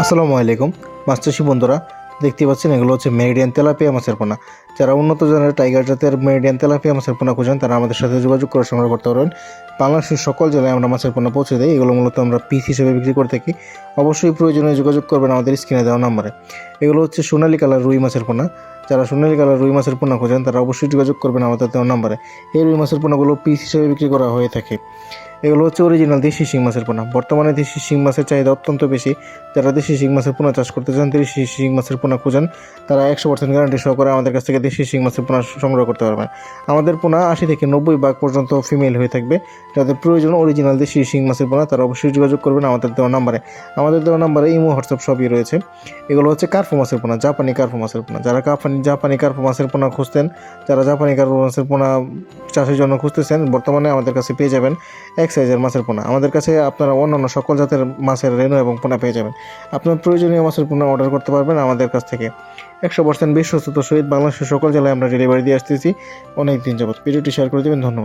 আসসালামু আলাইকুম মাছ চাষি বন্ধুরা, দেখতে পাচ্ছেন এগুলো হচ্ছে মেরিডিয়ান তেলাপিয়া মাছের পোনা। যারা উন্নত জাতের টাইগার জাতের মেরিডিয়ান তেলাপিয়া মাছের পোনা খুঁজেন তারা আমাদের সাথে যোগাযোগ করে সংগ্রহ করতে পারবেন। বাংলাদেশের সকল জেলায় আমরা মাছের পোনা পৌঁছে দিই। এগুলো মূলত আমরা পিস হিসেবে বিক্রি করে থাকি। অবশ্যই প্রয়োজনীয় যোগাযোগ করবেন আমাদের স্ক্রিনে দেওয়া নাম্বারে। এগুলো হচ্ছে সোনালী কালার রুই মাছের পোনা। যারা সোনালী কালার রুই মাছের পোনা খুঁজেন তারা অবশ্যই যোগাযোগ করবেন আমাদের দেওয়া নাম্বারে। এই রুই মাছের পোনাগুলো পিস হিসেবে বিক্রি করা হয়ে থাকে। এগুলো হচ্ছে অরিজিনাল দেশি শিং মাছের পোনা। বর্তমানে দেশি শিং মাছের চাহিদা অত্যন্ত বেশি। যারা দেশি শিং মাছের পোনা চাষ করতে চান, দেশি শিং মাছের পোনা খুঁজেন, তারা 100% গ্যারান্টি সহকারে আমাদের কাছ থেকে দেশি শিং মাছের পোনা সংগ্রহ করতে পারবেন। আমাদের পোনা 80 থেকে 90 ভাগ পর্যন্ত ফিমেল হয়ে থাকবে। যাদের প্রয়োজন অরিজিনাল দেশি শিং মাছের পোনা তারা অবশ্যই যোগাযোগ করবেন আমাদের দেওয়া নাম্বারে। আমাদের দেওয়া নাম্বারে ইমো, হোয়াটসঅ্যাপ সবই রয়েছে। এগুলো হচ্ছে কার্পো মাছের পোনা, জাপানি কার্পো মাছের পোনা। যারা জাপানি কার্পো মাছের পোনা খুঁজতেন, যারা জাপানি কার্পো মাছের পোনা চাষের জন্য খুঁজতেছেন, বর্তমানে আমাদের কাছে পেয়ে যাবেন এক সাইজের মাছের পোনা। আমাদের কাছে আপনারা অন্যান্য সকল জাতের মাছের রেণু এবং পোনা পেয়ে যাবেন। আপনার প্রয়োজনীয় মাছের পোনা অর্ডার করতে পারবেন আমাদের কাছ থেকে। 100% বিশ্বস্ততার সহিত বাংলাদেশের সকল জেলায় আমরা ডেলিভারি দিয়ে আসতেছি অনেক দিন যাবত। ভিডিওটি শেয়ার করে দেবেন। ধন্যবাদ।